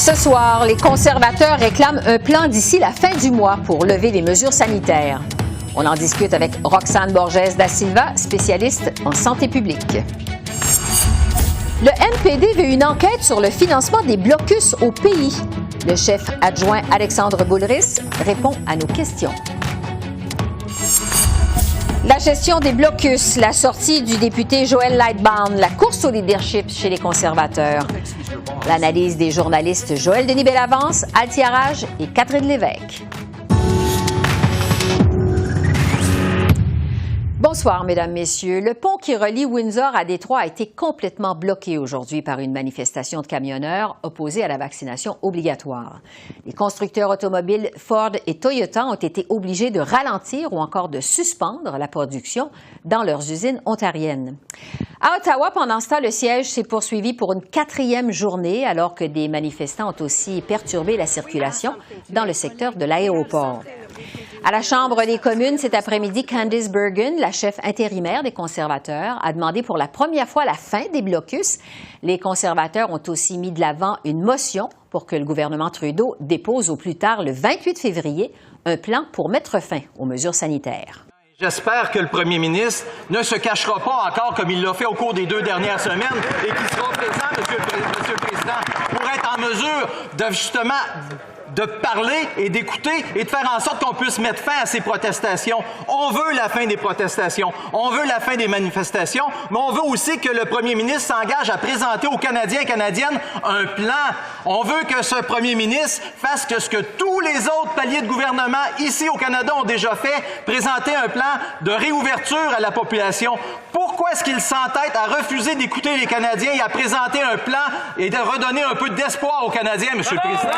Ce soir, les conservateurs réclament un plan d'ici la fin du mois pour lever les mesures sanitaires. On en discute avec Roxane Borges da Silva, spécialiste en santé publique. Le NPD veut une enquête sur le financement des blocus au pays. Le chef adjoint Alexandre Boulris répond à nos questions. La gestion des blocus, la sortie du député Joël Lightbound, la course au leadership chez les conservateurs. L'analyse des journalistes Joël Denis-Bellavance, Althia Raj et Catherine Lévesque. Bonsoir, Mesdames, Messieurs. Le pont qui relie Windsor à Détroit a été complètement bloqué aujourd'hui par une manifestation de camionneurs opposés à la vaccination obligatoire. Les constructeurs automobiles Ford et Toyota ont été obligés de ralentir ou encore de suspendre la production dans leurs usines ontariennes. À Ottawa, pendant ce temps, le siège s'est poursuivi pour une 4e journée alors que des manifestants ont aussi perturbé la circulation dans le secteur de l'aéroport. À la Chambre des communes, cet après-midi, Candice Bergen, la chef intérimaire des conservateurs, a demandé pour la première fois la fin des blocus. Les conservateurs ont aussi mis de l'avant une motion pour que le gouvernement Trudeau dépose au plus tard le 28 février un plan pour mettre fin aux mesures sanitaires. J'espère que le premier ministre ne se cachera pas encore comme il l'a fait au cours des 2 dernières semaines et qu'il sera présent, Monsieur le Président, pour être en mesure de justement de parler et d'écouter et de faire en sorte qu'on puisse mettre fin à ces protestations. On veut la fin des protestations, on veut la fin des manifestations, mais on veut aussi que le premier ministre s'engage à présenter aux Canadiens et Canadiennes un plan. On veut que ce premier ministre fasse ce que tous les autres paliers de gouvernement ici au Canada ont déjà fait, présenter un plan de réouverture à la population. Pourquoi est-ce qu'il s'entête à refuser d'écouter les Canadiens et à présenter un plan et de redonner un peu d'espoir aux Canadiens, Monsieur le Président?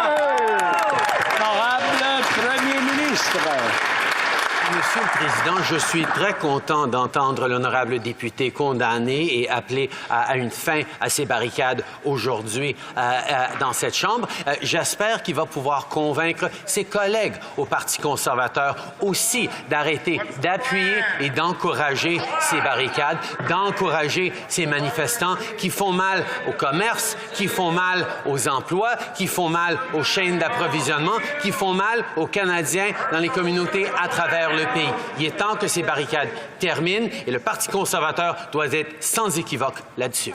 Honorable Premier ministre. Monsieur le Président, je suis très content d'entendre l'honorable député condamner et appeler à une fin à ces barricades aujourd'hui dans cette Chambre. J'espère qu'il va pouvoir convaincre ses collègues au Parti conservateur aussi d'arrêter d'appuyer et d'encourager ces barricades, d'encourager ces manifestants qui font mal au commerce, qui font mal aux emplois, qui font mal aux chaînes d'approvisionnement, qui font mal aux Canadiens dans les communautés à travers le pays. Il est temps que ces barricades terminent et le Parti conservateur doit être sans équivoque là-dessus.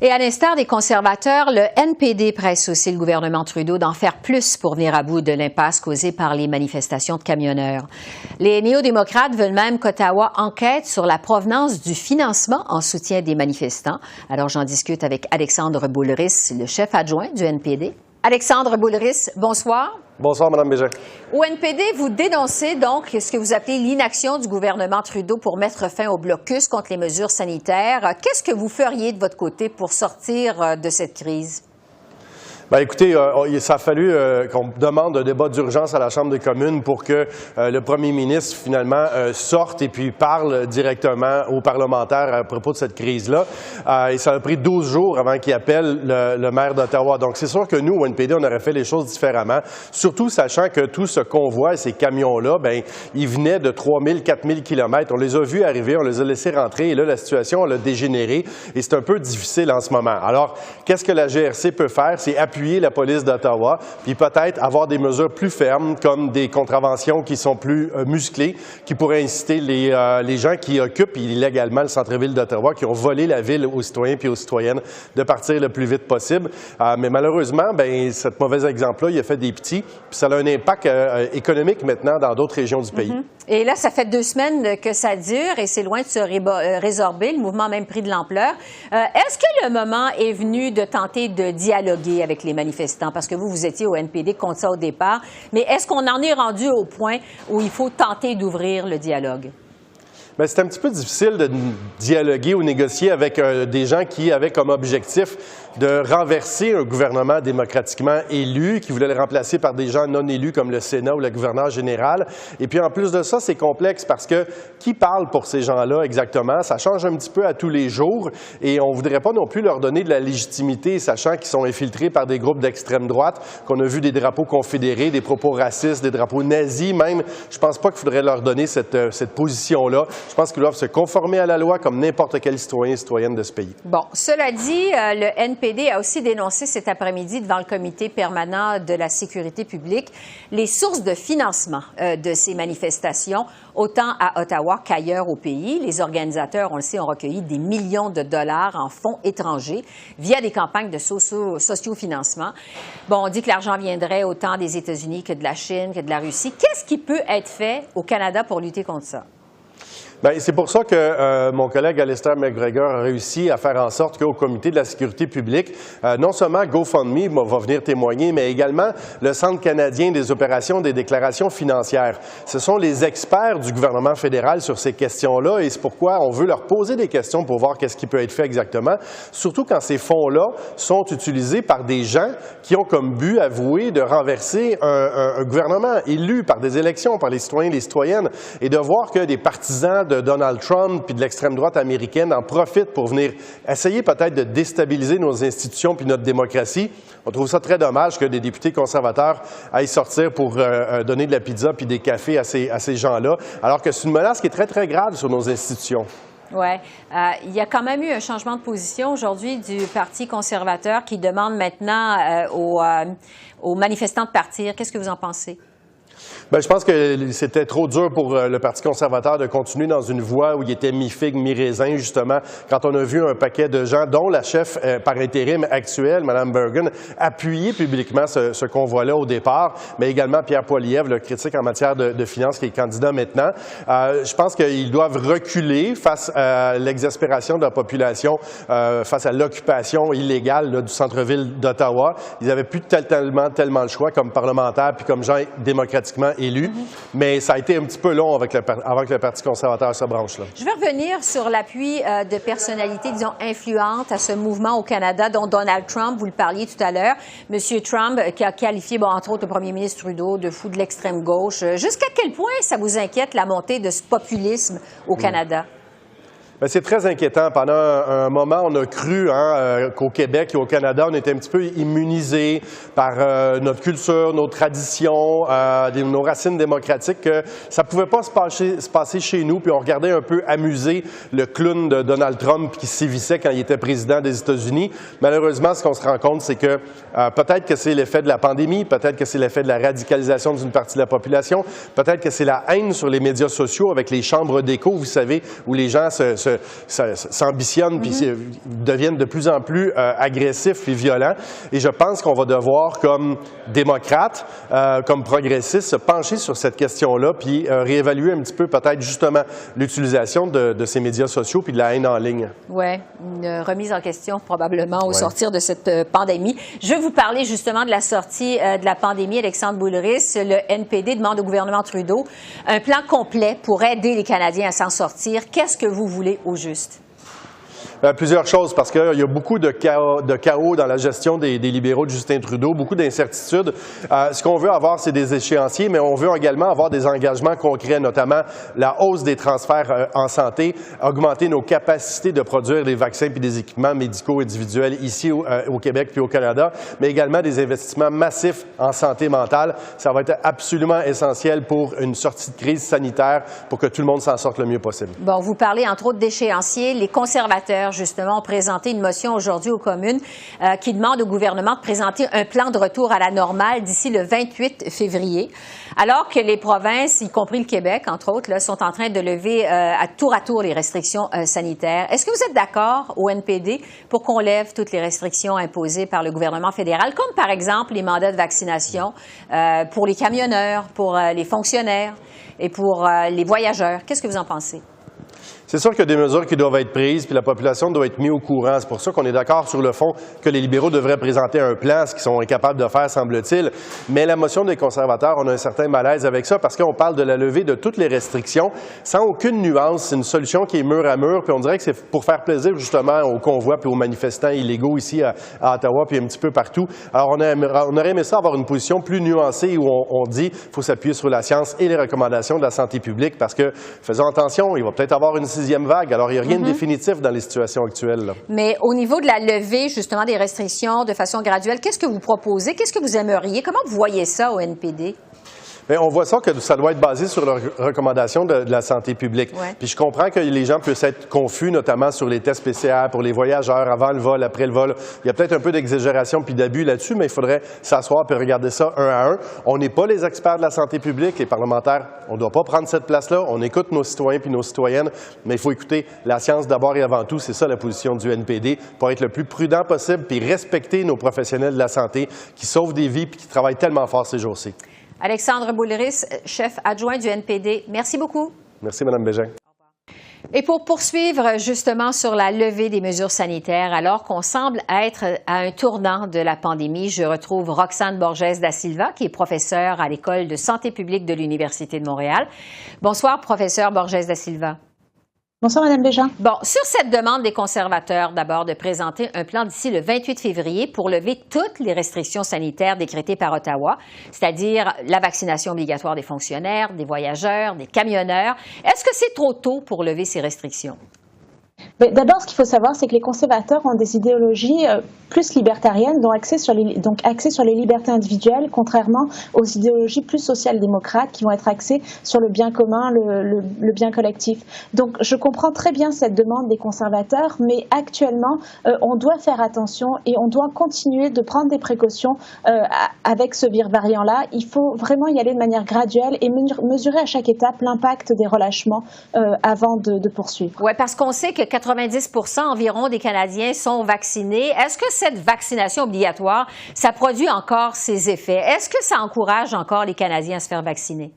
Et à l'instar des conservateurs, le NPD presse aussi le gouvernement Trudeau d'en faire plus pour venir à bout de l'impasse causée par les manifestations de camionneurs. Les néo-démocrates veulent même qu'Ottawa enquête sur la provenance du financement en soutien des manifestants. Alors j'en discute avec Alexandre Boulris, le chef adjoint du NPD. Alexandre Boulris, bonsoir. Bonsoir, Mme Bégin. Au NPD, vous dénoncez donc ce que vous appelez l'inaction du gouvernement Trudeau pour mettre fin au blocus contre les mesures sanitaires. Qu'est-ce que vous feriez de votre côté pour sortir de cette crise? Bien, écoutez, ça a fallu qu'on demande un débat d'urgence à la Chambre des communes pour que le premier ministre, finalement, sorte et puis parle directement aux parlementaires à propos de cette crise-là. Et ça a pris 12 jours avant qu'il appelle le maire d'Ottawa. Donc, c'est sûr que nous, au NPD, on aurait fait les choses différemment, surtout sachant que tout ce convoi et ces camions-là, bien, ils venaient de 3000, 4000 kilomètres. On les a vus arriver, on les a laissés rentrer et là, la situation, elle a dégénéré et c'est un peu difficile en ce moment. Alors, qu'est-ce que la GRC peut faire? C'est appuyer la police d'Ottawa, puis peut-être avoir des mesures plus fermes, comme des contraventions qui sont plus musclées, qui pourraient inciter les gens qui occupent illégalement le centre-ville d'Ottawa, qui ont volé la ville aux citoyens puis aux citoyennes, de partir le plus vite possible. Mais malheureusement, bien, ce mauvais exemple-là, il a fait des petits, puis ça a un impact économique maintenant dans d'autres régions du pays. Et là, ça fait 2 semaines que ça dure et c'est loin de se résorber. Le mouvement a même pris de l'ampleur. Est-ce que le moment est venu de tenter de dialoguer avec les manifestants? Parce que vous étiez au NPD contre ça au départ. Mais est-ce qu'on en est rendu au point où il faut tenter d'ouvrir le dialogue? Bien, c'est un petit peu difficile de dialoguer ou négocier avec des gens qui avaient comme objectif de renverser un gouvernement démocratiquement élu, qui voulait le remplacer par des gens non élus comme le Sénat ou le gouverneur général. Et puis en plus de ça, c'est complexe parce que qui parle pour ces gens-là exactement? Ça change un petit peu à tous les jours et on ne voudrait pas non plus leur donner de la légitimité, sachant qu'ils sont infiltrés par des groupes d'extrême droite, qu'on a vu des drapeaux confédérés, des propos racistes, des drapeaux nazis même. Je ne pense pas qu'il faudrait leur donner cette position-là. Je pense qu'ils doivent se conformer à la loi comme n'importe quel citoyen et citoyenne de ce pays. Bon, cela dit, le NPD a aussi dénoncé cet après-midi devant le comité permanent de la sécurité publique les sources de financement de ces manifestations, autant à Ottawa qu'ailleurs au pays. Les organisateurs, on le sait, ont recueilli des millions de dollars en fonds étrangers via des campagnes de sociofinancement. Bon, on dit que l'argent viendrait autant des États-Unis que de la Chine, que de la Russie. Qu'est-ce qui peut être fait au Canada pour lutter contre ça? Bien, c'est pour ça que mon collègue Alistair McGregor a réussi à faire en sorte qu'au comité de la sécurité publique, non seulement GoFundMe va venir témoigner, mais également le Centre canadien des opérations des déclarations financières. Ce sont les experts du gouvernement fédéral sur ces questions-là et c'est pourquoi on veut leur poser des questions pour voir qu'est-ce qui peut être fait exactement, surtout quand ces fonds-là sont utilisés par des gens qui ont comme but avoué de renverser un gouvernement élu par des élections, par les citoyens et les citoyennes, et de voir que des partisans de Donald Trump puis de l'extrême droite américaine en profitent pour venir essayer peut-être de déstabiliser nos institutions puis notre démocratie. On trouve ça très dommage que des députés conservateurs aillent sortir pour donner de la pizza puis des cafés à ces gens-là, alors que c'est une menace qui est très, très grave sur nos institutions. Oui. Il y a quand même eu un changement de position aujourd'hui du Parti conservateur qui demande maintenant aux manifestants de partir. Qu'est-ce que vous en pensez? Bien, je pense que c'était trop dur pour le Parti conservateur de continuer dans une voie où il était mi-figue, mi-raisin, justement, quand on a vu un paquet de gens, dont la chef par intérim actuelle, Mme Bergen, appuyer publiquement ce convoi-là au départ, mais également Pierre Poilievre, le critique en matière de finances, qui est candidat maintenant. Je pense qu'ils doivent reculer face à l'exaspération de la population, face à l'occupation illégale là, du centre-ville d'Ottawa. Ils n'avaient plus tellement le choix comme parlementaires puis comme gens démocratiquement élus, mais ça a été un petit peu long avant que le Parti conservateur se branche là. Je vais revenir sur l'appui de personnalités, disons, influentes à ce mouvement au Canada, dont Donald Trump, vous le parliez tout à l'heure. Monsieur Trump, qui a qualifié, entre autres, le premier ministre Trudeau de fou de l'extrême gauche. Jusqu'à quel point ça vous inquiète, la montée de ce populisme au Canada? Bien, c'est très inquiétant. Pendant un moment, on a cru qu'au Québec et au Canada, on était un petit peu immunisés par notre culture, nos traditions, nos racines démocratiques, que ça ne pouvait pas se passer chez nous. Puis on regardait un peu amusé le clown de Donald Trump qui sévissait quand il était président des États-Unis. Malheureusement, ce qu'on se rend compte, c'est que peut-être que c'est l'effet de la pandémie, peut-être que c'est l'effet de la radicalisation d'une partie de la population, peut-être que c'est la haine sur les médias sociaux avec les chambres d'écho, vous savez, où les gens s'ambitionnent puis deviennent de plus en plus agressifs et violents. Et je pense qu'on va devoir, comme démocrates, comme progressistes, se pencher sur cette question-là puis réévaluer un petit peu peut-être justement l'utilisation de ces médias sociaux puis de la haine en ligne. Oui, une remise en question probablement au sortir de cette pandémie. Je vais vous parler justement de la sortie de la pandémie. Alexandre Boulris, le NPD demande au gouvernement Trudeau un plan complet pour aider les Canadiens à s'en sortir. Qu'est-ce que vous voulez au juste? Plusieurs choses, parce qu'il y a beaucoup de chaos dans la gestion des libéraux de Justin Trudeau, beaucoup d'incertitudes. Ce qu'on veut avoir, c'est des échéanciers, mais on veut également avoir des engagements concrets, notamment la hausse des transferts en santé, augmenter nos capacités de produire des vaccins puis des équipements médicaux individuels ici au Québec puis au Canada, mais également des investissements massifs en santé mentale. Ça va être absolument essentiel pour une sortie de crise sanitaire, pour que tout le monde s'en sorte le mieux possible. Bon, vous parlez entre autres d'échéanciers. Les conservateurs, justement, ont présenté une motion aujourd'hui aux communes qui demande au gouvernement de présenter un plan de retour à la normale d'ici le 28 février, alors que les provinces, y compris le Québec, entre autres, là, sont en train de lever à tour les restrictions sanitaires. Est-ce que vous êtes d'accord au NPD pour qu'on lève toutes les restrictions imposées par le gouvernement fédéral, comme par exemple les mandats de vaccination pour les camionneurs, pour les fonctionnaires et pour les voyageurs? Qu'est-ce que vous en pensez? C'est sûr qu'il y a des mesures qui doivent être prises, puis la population doit être mise au courant. C'est pour ça qu'on est d'accord sur le fond que les libéraux devraient présenter un plan, ce qu'ils sont incapables de faire, semble-t-il. Mais la motion des conservateurs, on a un certain malaise avec ça, parce qu'on parle de la levée de toutes les restrictions, sans aucune nuance. C'est une solution qui est mur à mur, puis on dirait que c'est pour faire plaisir, justement, aux convois puis aux manifestants illégaux ici à Ottawa, puis un petit peu partout. Alors, on aurait aimé ça avoir une position plus nuancée, où on dit qu'il faut s'appuyer sur la science et les recommandations de la santé publique, parce que, faisons attention, il va peut-être avoir une sixième vague. Alors, il n'y a rien de définitif dans les situations actuelles, là. Mais au niveau de la levée, justement, des restrictions de façon graduelle, qu'est-ce que vous proposez? Qu'est-ce que vous aimeriez? Comment vous voyez ça au NPD? Bien, on voit ça que ça doit être basé sur les recommandations de la santé publique. Ouais. Puis je comprends que les gens puissent être confus, notamment sur les tests PCR pour les voyageurs, avant le vol, après le vol. Il y a peut-être un peu d'exagération puis d'abus là-dessus, mais il faudrait s'asseoir et regarder ça un à un. On n'est pas les experts de la santé publique, les parlementaires, on ne doit pas prendre cette place-là. On écoute nos citoyens puis nos citoyennes, mais il faut écouter la science d'abord et avant tout. C'est ça la position du NPD, pour être le plus prudent possible puis respecter nos professionnels de la santé qui sauvent des vies puis qui travaillent tellement fort ces jours-ci. Alexandre Boulris, chef adjoint du NPD, merci beaucoup. Merci, Mme Bégin. Et pour poursuivre justement sur la levée des mesures sanitaires, alors qu'on semble être à un tournant de la pandémie, je retrouve Roxane Borges da Silva, qui est professeure à l'École de santé publique de l'Université de Montréal. Bonsoir, professeur Borges da Silva. Bonsoir, Mme Bégin. Bon, sur cette demande des conservateurs, d'abord, de présenter un plan d'ici le 28 février pour lever toutes les restrictions sanitaires décrétées par Ottawa, c'est-à-dire la vaccination obligatoire des fonctionnaires, des voyageurs, des camionneurs. Est-ce que c'est trop tôt pour lever ces restrictions? D'abord, ce qu'il faut savoir, c'est que les conservateurs ont des idéologies plus libertariennes, donc axées sur les libertés individuelles, contrairement aux idéologies plus social-démocrates qui vont être axées sur le bien commun, le bien collectif. Donc, je comprends très bien cette demande des conservateurs, mais actuellement, on doit faire attention et on doit continuer de prendre des précautions avec ce variant-là. Il faut vraiment y aller de manière graduelle et mesurer à chaque étape l'impact des relâchements avant de poursuivre. Oui, parce qu'on sait que 90% environ des Canadiens sont vaccinés. Est-ce que cette vaccination obligatoire, ça produit encore ses effets? Est-ce que ça encourage encore les Canadiens à se faire vacciner?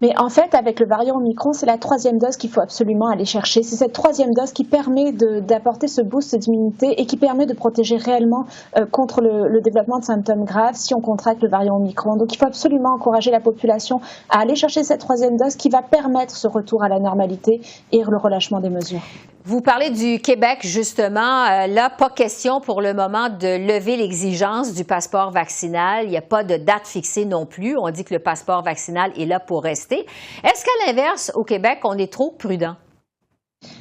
Mais en fait, avec le variant Omicron, c'est la 3e dose qu'il faut absolument aller chercher. C'est cette 3e dose qui permet d'apporter ce boost d'immunité et qui permet de protéger réellement contre le développement de symptômes graves si on contracte le variant Omicron. Donc, il faut absolument encourager la population à aller chercher cette 3e dose qui va permettre ce retour à la normalité et le relâchement des mesures. Vous parlez du Québec, justement. Là, pas question pour le moment de lever l'exigence du passeport vaccinal. Il n'y a pas de date fixée non plus. On dit que le passeport vaccinal est là pour rester. Est-ce qu'à l'inverse, au Québec, on est trop prudent?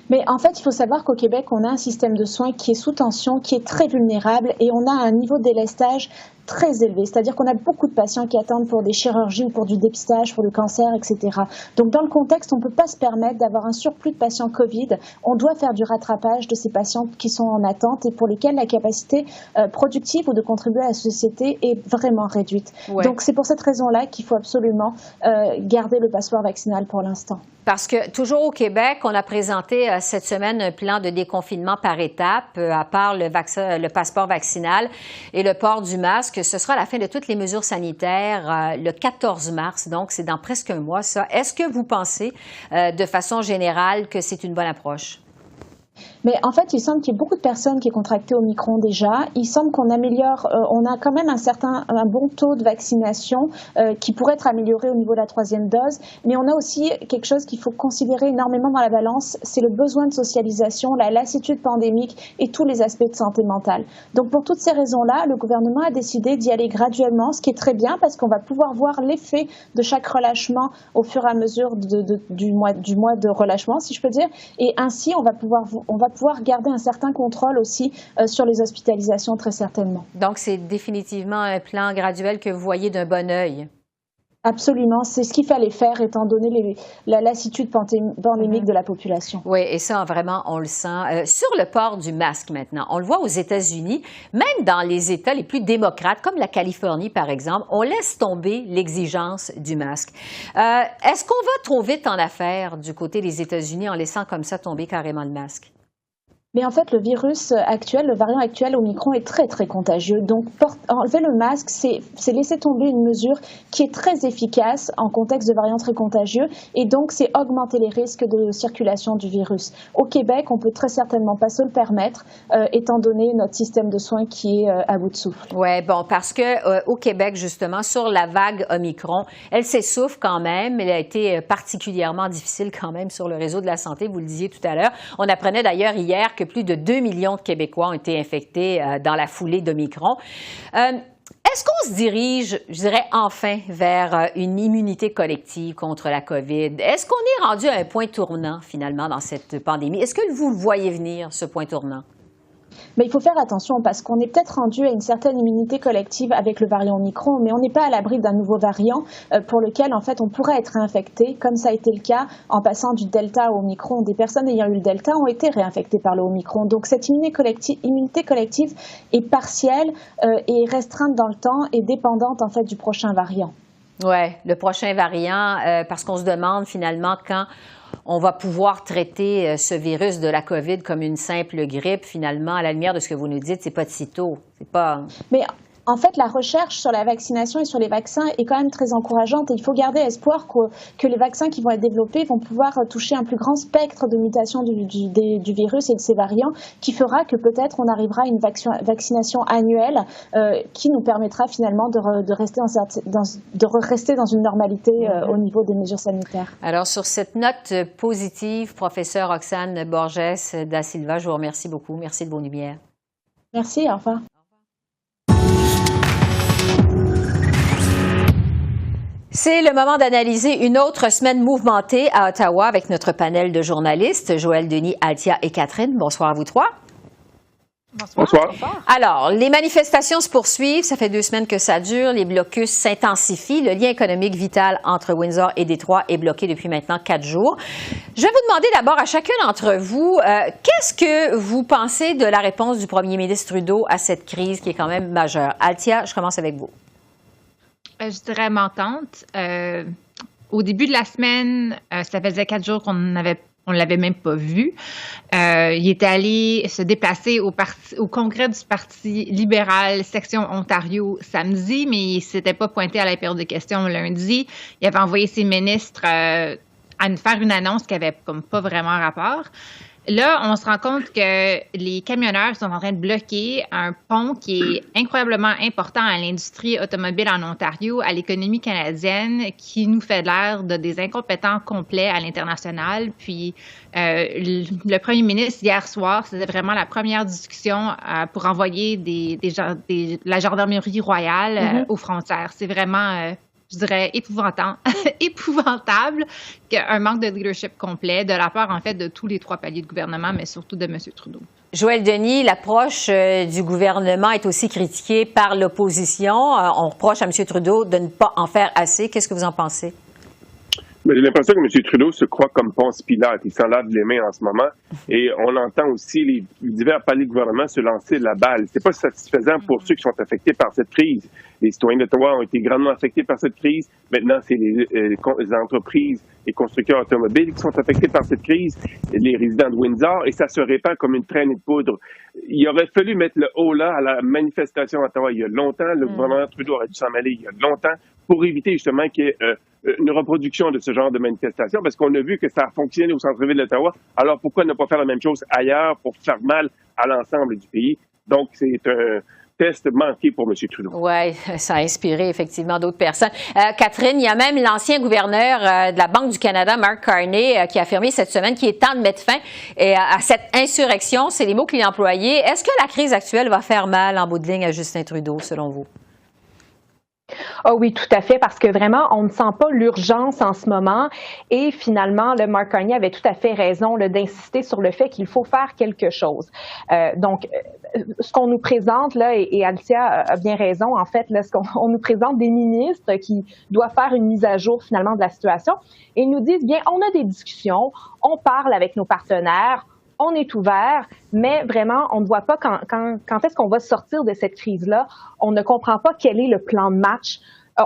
Mais en fait, il faut savoir qu'au Québec, on a un système de soins qui est sous tension, qui est très vulnérable et on a un niveau de délestage très élevé. C'est-à-dire qu'on a beaucoup de patients qui attendent pour des chirurgies ou pour du dépistage, pour le cancer, etc. Donc, dans le contexte, on ne peut pas se permettre d'avoir un surplus de patients COVID. On doit faire du rattrapage de ces patients qui sont en attente et pour lesquels la capacité productive ou de contribuer à la société est vraiment réduite. Ouais. Donc, c'est pour cette raison-là qu'il faut absolument garder le passeport vaccinal pour l'instant. Parce que, toujours au Québec, on a présenté cette semaine un plan de déconfinement par étapes, à part le passeport vaccinal et le port du masque. Ce sera la fin de toutes les mesures sanitaires le 14 mars, donc c'est dans presque un mois, ça. Est-ce que vous pensez, de façon générale, que c'est une bonne approche? Mais en fait, il semble qu'il y ait beaucoup de personnes qui ont contracté Omicron déjà. Il semble qu'on améliore, on a quand même un bon taux de vaccination qui pourrait être amélioré au niveau de la 3e dose. Mais on a aussi quelque chose qu'il faut considérer énormément dans la balance, c'est le besoin de socialisation, la lassitude pandémique et tous les aspects de santé mentale. Donc pour toutes ces raisons-là, le gouvernement a décidé d'y aller graduellement, ce qui est très bien parce qu'on va pouvoir voir l'effet de chaque relâchement au fur et à mesure du mois de relâchement, si je peux dire. Et ainsi, on va pouvoir garder un certain contrôle aussi sur les hospitalisations, très certainement. Donc, c'est définitivement un plan graduel que vous voyez d'un bon œil. Absolument, c'est ce qu'il fallait faire étant donné la lassitude pandémique de la population. Oui, et ça, vraiment, on le sent. Sur le port du masque maintenant, on le voit aux États-Unis, même dans les États les plus démocrates, comme la Californie, par exemple, on laisse tomber l'exigence du masque. Est-ce qu'on va trop vite en affaires du côté des États-Unis en laissant comme ça tomber carrément le masque? Mais en fait, le virus actuel, le variant actuel Omicron est très, très contagieux. Donc, enlever le masque, c'est laisser tomber une mesure qui est très efficace en contexte de variant très contagieux. Et donc, c'est augmenter les risques de circulation du virus. Au Québec, on peut très certainement pas se le permettre, étant donné notre système de soins qui est à bout de souffle. Oui, bon, parce que au Québec, justement, sur la vague Omicron, elle s'essouffle quand même. Elle a été particulièrement difficile quand même sur le réseau de la santé, vous le disiez tout à l'heure. On apprenait d'ailleurs hier que plus de 2 millions de Québécois ont été infectés dans la foulée d'Omicron. Est-ce qu'on se dirige, je dirais, enfin vers une immunité collective contre la COVID? Est-ce qu'on est rendu à un point tournant, finalement, dans cette pandémie? Est-ce que vous le voyez venir, ce point tournant? Mais il faut faire attention parce qu'on est peut-être rendu à une certaine immunité collective avec le variant Omicron, mais on n'est pas à l'abri d'un nouveau variant pour lequel, en fait, on pourrait être réinfecté, comme ça a été le cas en passant du Delta au Omicron. Des personnes ayant eu le Delta ont été réinfectées par le Omicron. Donc, cette immunité collective est partielle et restreinte dans le temps et dépendante, en fait, du prochain variant. Oui, le prochain variant, parce qu'on se demande finalement quand on va pouvoir traiter ce virus de la COVID comme une simple grippe. Finalement, à la lumière de ce que vous nous dites, c'est pas de sitôt. C'est pas... Mais en fait, la recherche sur la vaccination et sur les vaccins est quand même très encourageante et il faut garder espoir que les vaccins qui vont être développés vont pouvoir toucher un plus grand spectre de mutations du virus et de ses variants qui fera que peut-être on arrivera à une vaccination annuelle qui nous permettra finalement de rester dans une normalité au niveau des mesures sanitaires. Alors, sur cette note positive, professeur Roxane Borges da Silva, je vous remercie beaucoup. Merci de vos lumières. Merci, au revoir. C'est le moment d'analyser une autre semaine mouvementée à Ottawa avec notre panel de journalistes, Joël Denis, Althia et Catherine. Bonsoir à vous trois. Bonsoir. Alors, les manifestations se poursuivent. Ça fait 2 semaines que ça dure. Les blocus s'intensifient. Le lien économique vital entre Windsor et Détroit est bloqué depuis maintenant 4 jours. Je vais vous demander d'abord à chacun d'entre vous, qu'est-ce que vous pensez de la réponse du premier ministre Trudeau à cette crise qui est quand même majeure? Althia, je commence avec vous. Je dirais mentante. Au début de la semaine, ça faisait 4 jours qu'on l'avait même pas vu. Il était allé se déplacer au congrès du Parti libéral, section Ontario, samedi, mais il s'était pas pointé à la période de questions lundi. Il avait envoyé ses ministres à nous faire une annonce qui avait comme pas vraiment rapport. Là, on se rend compte que les camionneurs sont en train de bloquer un pont qui est incroyablement important à l'industrie automobile en Ontario, à l'économie canadienne, qui nous fait l'air de des incompétents complets à l'international. Puis, le premier ministre, hier soir, c'était vraiment la première discussion pour envoyer la gendarmerie royale aux frontières. C'est vraiment... je dirais, épouvantable qu'un manque de leadership complet de la part, en fait, de tous les 3 paliers de gouvernement, mais surtout de M. Trudeau. Joël Denis, l'approche du gouvernement est aussi critiquée par l'opposition. On reproche à M. Trudeau de ne pas en faire assez. Qu'est-ce que vous en pensez? Mais j'ai l'impression que M. Trudeau se croit comme Ponce Pilate. Il s'en lave les mains en ce moment. Et on entend aussi les divers paliers de gouvernement se lancer la balle. C'est pas satisfaisant pour ceux qui sont affectés par cette crise. Les citoyens d'Ottawa ont été grandement affectés par cette crise. Maintenant, c'est les entreprises et constructeurs automobiles qui sont affectés par cette crise, les résidents de Windsor, et ça se répand comme une traînée de poudre. Il aurait fallu mettre le haut là à la manifestation à Ottawa il y a longtemps. Le gouvernement Trudeau aurait dû s'en mêler il y a longtemps pour éviter justement qu'il y ait une reproduction de ce genre de manifestation, parce qu'on a vu que ça a fonctionné au centre-ville d'Ottawa. Alors pourquoi ne pas faire la même chose ailleurs pour faire mal à l'ensemble du pays? Donc c'est un test manqué pour M. Trudeau. Oui, ça a inspiré effectivement d'autres personnes. Catherine, il y a même l'ancien gouverneur de la Banque du Canada, Mark Carney, qui a affirmé cette semaine qu'il est temps de mettre fin à cette insurrection. C'est les mots qu'il a employés. Est-ce que la crise actuelle va faire mal en bout de ligne à Justin Trudeau, selon vous? Ah oui, tout à fait, parce que vraiment, on ne sent pas l'urgence en ce moment. Et finalement, le Mark Carney avait tout à fait raison d'insister sur le fait qu'il faut faire quelque chose. Donc, ce qu'on nous présente là, et Althia a bien raison, en fait, là, on nous présente des ministres qui doivent faire une mise à jour finalement de la situation. Et ils nous disent, bien, on a des discussions, on parle avec nos partenaires, on est ouvert, mais vraiment, on ne voit pas quand est-ce qu'on va sortir de cette crise-là. On ne comprend pas quel est le plan de match.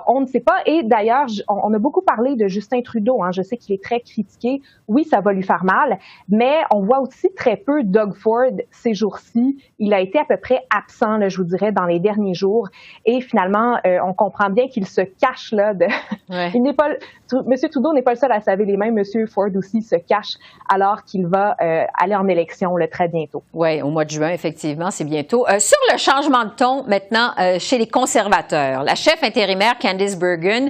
On ne sait pas. Et d'ailleurs, on a beaucoup parlé de Justin Trudeau. Je sais qu'il est très critiqué. Oui, ça va lui faire mal, mais on voit aussi très peu Doug Ford ces jours-ci. Il a été à peu près absent, là, je vous dirais, dans les derniers jours. Et finalement, on comprend bien qu'il se cache là. Ouais. M. Trudeau n'est pas le seul à se laver les mains. M. Ford aussi se cache alors qu'il va aller en élection là, très bientôt. Oui, au mois de juin, effectivement, c'est bientôt. Sur le changement de ton, maintenant, chez les conservateurs, la chef intérimaire Candice Bergen,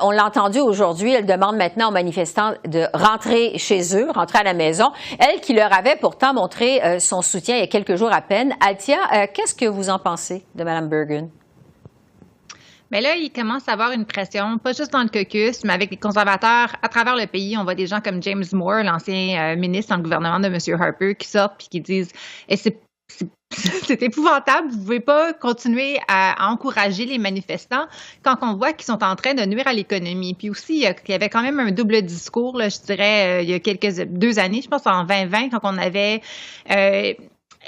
on l'a entendu aujourd'hui, elle demande maintenant aux manifestants de rentrer chez eux, rentrer à la maison. Elle qui leur avait pourtant montré son soutien il y a quelques jours à peine. Althia, qu'est-ce que vous en pensez de Mme Bergen? Mais là, il commence à avoir une pression, pas juste dans le caucus, mais avec les conservateurs à travers le pays. On voit des gens comme James Moore, l'ancien ministre dans le gouvernement de M. Harper, qui sortent puis qui disent c'est épouvantable. Vous ne pouvez pas continuer à encourager les manifestants quand on voit qu'ils sont en train de nuire à l'économie. Puis aussi, il y avait quand même un double discours, là, je dirais, il y a 2 années, je pense en 2020, quand on avait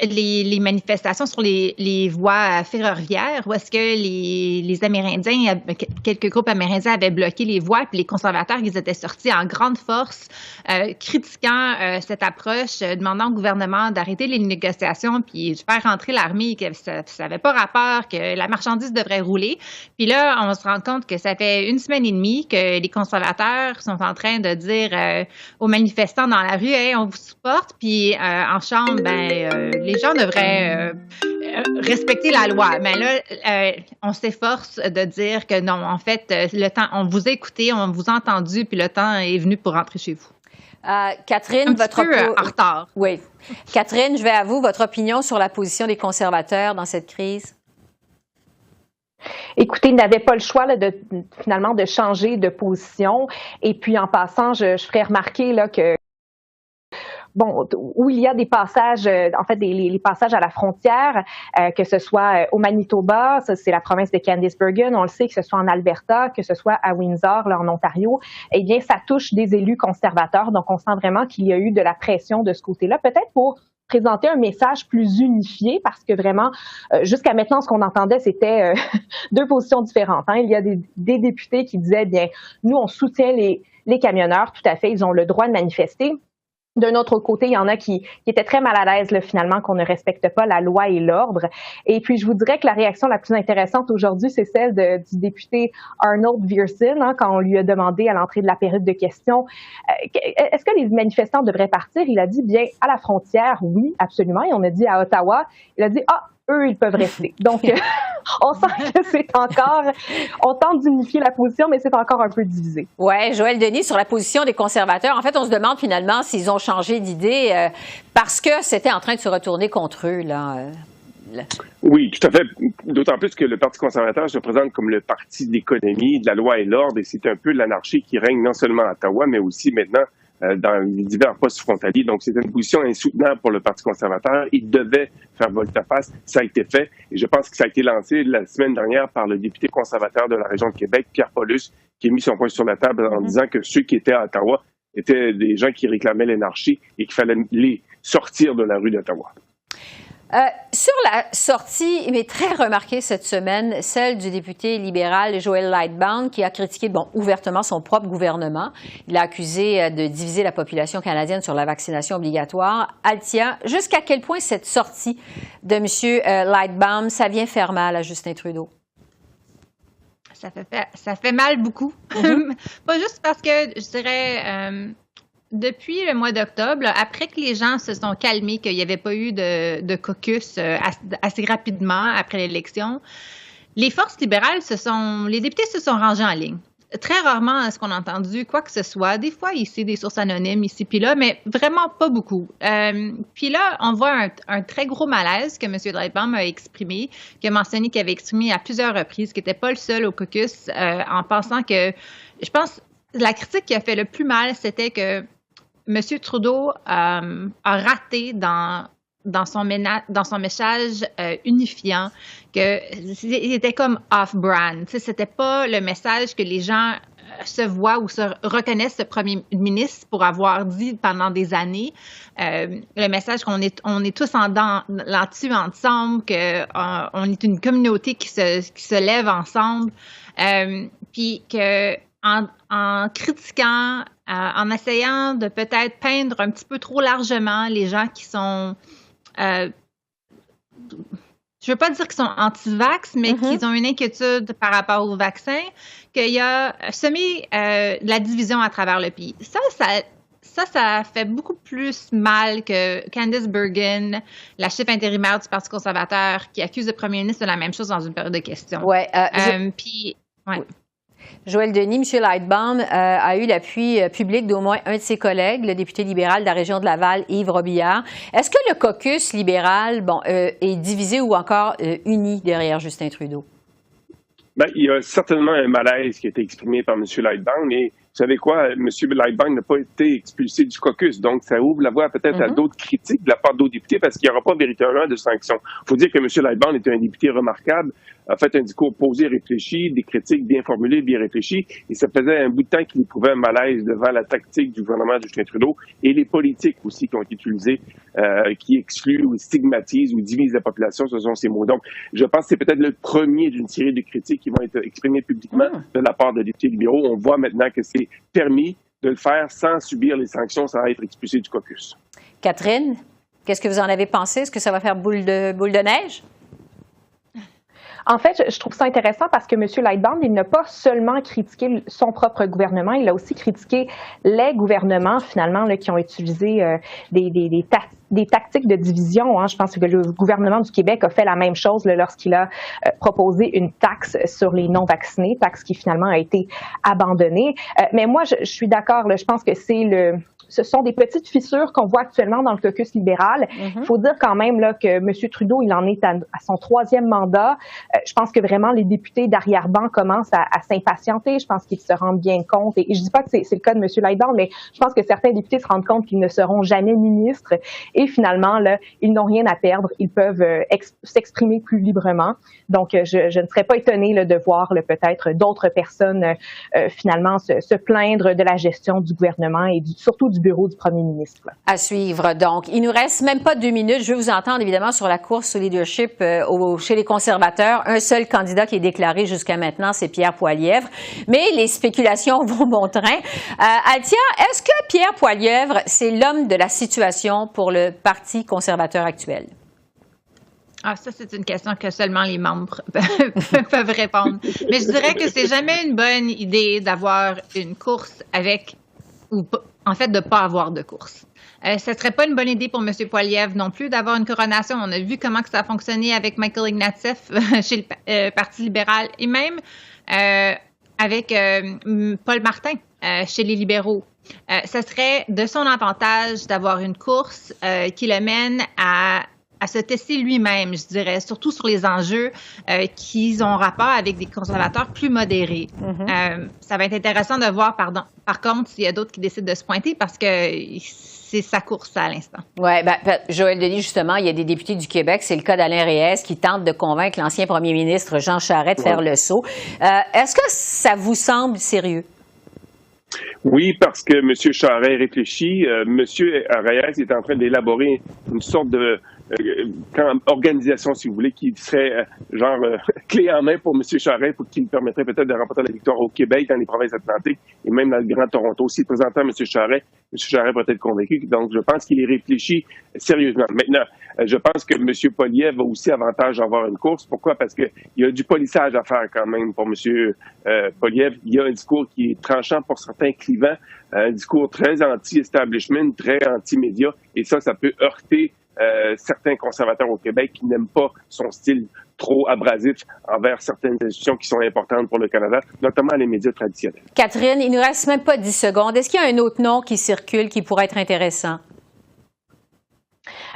les manifestations sur les voies ferroviaires, où est-ce que les Amérindiens, quelques groupes amérindiens avaient bloqué les voies, puis les conservateurs, ils étaient sortis en grande force, critiquant cette approche, demandant au gouvernement d'arrêter les négociations, puis de faire rentrer l'armée, que ça n'avait pas rapport, que la marchandise devrait rouler. Puis là, on se rend compte que ça fait 1 semaine et demie que les conservateurs sont en train de dire aux manifestants dans la rue, hey, on vous supporte, puis en chambre, les gens devraient respecter la loi. Mais là, on s'efforce de dire que non, en fait, le temps, on vous a écouté, on vous a entendu, puis le temps est venu pour rentrer chez vous. Catherine, un petit peu en retard. Oui. Catherine, je vais à vous. Votre opinion sur la position des conservateurs dans cette crise? Écoutez, ils n'avaient pas le choix là, finalement de changer de position. Et puis, en passant, je ferais remarquer là, que bon, où il y a des passages, en fait, les passages à la frontière, que ce soit au Manitoba, ça c'est la province de Candice Bergen, on le sait, que ce soit en Alberta, que ce soit à Windsor, là, en Ontario, eh bien, ça touche des élus conservateurs. Donc, on sent vraiment qu'il y a eu de la pression de ce côté-là, peut-être pour présenter un message plus unifié, parce que vraiment, jusqu'à maintenant, ce qu'on entendait, c'était 2 positions différentes. Hein. Il y a des députés qui disaient, bien, nous, on soutient les camionneurs, tout à fait, ils ont le droit de manifester. D'un autre côté, il y en a qui étaient très mal à l'aise, là, finalement, qu'on ne respecte pas la loi et l'ordre. Et puis, je vous dirais que la réaction la plus intéressante aujourd'hui, c'est celle du député Arnold Viersen, hein, quand on lui a demandé à l'entrée de la période de questions, est-ce que les manifestants devraient partir? Il a dit, bien, à la frontière, oui, absolument. Et on a dit à Ottawa, il a dit, eux, ils peuvent rester. Donc, on sent que c'est encore, on tente d'unifier la position, mais c'est encore un peu divisé. Oui, Joël Denis, sur la position des conservateurs, en fait, on se demande finalement s'ils ont changé d'idée parce que c'était en train de se retourner contre eux, là. Oui, tout à fait. D'autant plus que le Parti conservateur se présente comme le parti de l'économie, de la loi et l'ordre, et c'est un peu l'anarchie qui règne non seulement à Ottawa, mais aussi maintenant dans les divers postes frontaliers. Donc, c'est une position insoutenable pour le Parti conservateur. Il devait faire volte-face. Ça a été fait. Et je pense que ça a été lancé la semaine dernière par le député conservateur de la région de Québec, Pierre Paulus, qui a mis son point sur la table en disant que ceux qui étaient à Ottawa étaient des gens qui réclamaient l'anarchie et qu'il fallait les sortir de la rue d'Ottawa. Sur la sortie, mais très remarquée cette semaine, celle du député libéral Joel Lightbound, qui a critiqué ouvertement son propre gouvernement. Il a accusé de diviser la population canadienne sur la vaccination obligatoire. Althia, jusqu'à quel point cette sortie de M. Lightbound, ça vient faire mal à Justin Trudeau? Ça fait mal beaucoup. Pas juste parce que, je dirais... depuis le mois d'octobre, après que les gens se sont calmés, qu'il n'y avait pas eu de caucus assez rapidement après l'élection, les forces libérales les députés se sont rangés en ligne. Très rarement est-ce qu'on a entendu quoi que ce soit. Des fois, ici, des sources anonymes, ici puis là, mais vraiment pas beaucoup. Puis là, on voit un très gros malaise que M. Lightbound a exprimé, qui a mentionné qu'il avait exprimé à plusieurs reprises, qu'il n'était pas le seul au caucus, en pensant que, je pense, la critique qui a fait le plus mal, c'était que M. Trudeau a raté dans son message unifiant, qu'il était comme off-brand. C'était pas le message que les gens se voient ou se reconnaissent le premier ministre pour avoir dit pendant des années. Le message qu'on est tous là-dessus ensemble, qu'on est une communauté qui se lève ensemble, puis que en critiquant, en essayant de peut-être peindre un petit peu trop largement les gens qui sont, je veux pas dire qu'ils sont anti-vax, mais qu'ils ont une inquiétude par rapport au vaccin, qu'il y a semé de la division à travers le pays. Ça fait beaucoup plus mal que Candice Bergen, la chef intérimaire du Parti conservateur, qui accuse le premier ministre de la même chose dans une période de questions. Ouais. Joël Denis, M. Lightbound a eu l'appui public d'au moins un de ses collègues, le député libéral de la région de Laval, Yves Robillard. Est-ce que le caucus libéral est divisé ou encore uni derrière Justin Trudeau? Il y a certainement un malaise qui a été exprimé par M. Lightbound, mais savez quoi, M. Lightbound n'a pas été expulsé du caucus. Donc, ça ouvre la voie peut-être à d'autres critiques de la part d'autres députés parce qu'il n'y aura pas véritablement de sanctions. Il faut dire que M. Lightbound était un député remarquable, a fait un discours posé, réfléchi, des critiques bien formulées, bien réfléchies, et ça faisait un bout de temps qu'il éprouvait un malaise devant la tactique du gouvernement de Justin Trudeau et les politiques aussi qui ont été utilisées, qui excluent ou stigmatisent ou divisent la population, ce sont ces mots. Donc, je pense que c'est peut-être le premier d'une série de critiques qui vont être exprimées publiquement de la part de députés libéraux. On voit maintenant que c'est permis de le faire sans subir les sanctions, sans être expulsé du caucus. Catherine, qu'est-ce que vous en avez pensé? Est-ce que ça va faire boule de neige? En fait, je trouve ça intéressant parce que M. Lightbound, il n'a pas seulement critiqué son propre gouvernement, il a aussi critiqué les gouvernements, finalement, là, qui ont utilisé des tactiques de division. Hein. Je pense que le gouvernement du Québec a fait la même chose là, lorsqu'il a proposé une taxe sur les non-vaccinés, taxe qui finalement a été abandonnée. Mais moi, je suis d'accord, là, je pense que ce sont des petites fissures qu'on voit actuellement dans le caucus libéral. Il faut dire quand même là, que M. Trudeau, il en est à son 3e mandat. Je pense que vraiment les députés d'arrière-ban commencent à s'impatienter. Je pense qu'ils se rendent bien compte. Et je dis pas que c'est le cas de M. Lightbound, mais je pense que certains députés se rendent compte qu'ils ne seront jamais ministres. Et finalement, là, ils n'ont rien à perdre. Ils peuvent s'exprimer plus librement. Donc, je ne serais pas étonnée là, de voir là, peut-être d'autres personnes finalement se plaindre de la gestion du gouvernement et surtout du bureau du premier ministre. À suivre. Donc, il nous reste même pas 2 minutes. Je veux vous entendre évidemment sur la course au leadership chez les conservateurs. Un seul candidat qui est déclaré jusqu'à maintenant, c'est Pierre Poilievre. Mais les spéculations vont bon train. Althia, est-ce que Pierre Poilievre, c'est l'homme de la situation pour le Parti conservateur actuel? Ah, ça, c'est une question que seulement les membres peuvent répondre. Mais je dirais que c'est jamais une bonne idée d'avoir une course en fait, de ne pas avoir de course. Ce ne serait pas une bonne idée pour M. Poilievre non plus d'avoir une coronation. On a vu comment que ça a fonctionné avec Michael Ignatieff chez le Parti libéral et même avec Paul Martin chez les libéraux. Ce serait de son avantage d'avoir une course qui le mène à se tester lui-même, je dirais, surtout sur les enjeux qui ont rapport avec des conservateurs plus modérés. Ça va être intéressant de voir, par contre, s'il y a d'autres qui décident de se pointer parce que c'est sa course à l'instant. Oui, Joël Denis, justement, il y a des députés du Québec, c'est le cas d'Alain Reyes, qui tente de convaincre l'ancien premier ministre Jean Charest de faire le saut. Est-ce que ça vous semble sérieux? Oui, parce que M. Charest réfléchit. M. Reyes est en train d'élaborer une sorte de organisation, si vous voulez, qui serait clé en main pour M. Charest, pour qui lui permettrait peut-être de remporter la victoire au Québec, dans les provinces atlantiques et même dans le Grand Toronto. S'il présentait à M. Charest pourrait être convaincu. Donc, je pense qu'il y réfléchit sérieusement. Maintenant, je pense que M. Poilievre a aussi avantage d'avoir une course. Pourquoi? Parce qu'il y a du polissage à faire quand même pour M. Poilievre. Il y a un discours qui est tranchant pour certains clivants, un discours très anti-establishment, très anti-média, et ça peut heurter certains conservateurs au Québec qui n'aiment pas son style trop abrasif envers certaines institutions qui sont importantes pour le Canada, notamment les médias traditionnels. Catherine, il ne nous reste même pas 10 secondes. Est-ce qu'il y a un autre nom qui circule qui pourrait être intéressant?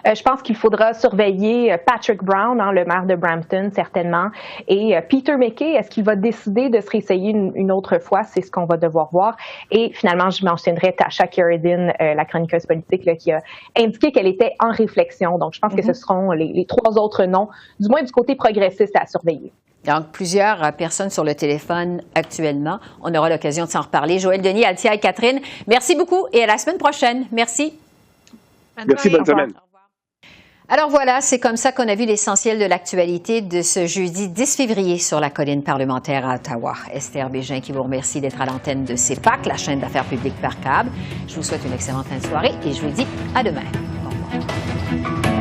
Je pense qu'il faudra surveiller Patrick Brown, le maire de Brampton, certainement, et Peter MacKay. Est-ce qu'il va décider de se réessayer une autre fois? C'est ce qu'on va devoir voir. Et finalement, je mentionnerai Tasha Kheiriddin, la chroniqueuse politique, là, qui a indiqué qu'elle était en réflexion. Donc, je pense que ce seront les 3 autres noms, du moins du côté progressiste, à surveiller. Donc, plusieurs personnes sur le téléphone actuellement. On aura l'occasion de s'en reparler. Joël Denis, Althia et Catherine, merci beaucoup et à la semaine prochaine. Merci. Merci, bonne semaine. Alors voilà, c'est comme ça qu'on a vu l'essentiel de l'actualité de ce jeudi 10 février sur la colline parlementaire à Ottawa. Esther Bégin qui vous remercie d'être à l'antenne de CEPAC, la chaîne d'affaires publiques par câble. Je vous souhaite une excellente fin de soirée et je vous dis à demain. Au revoir.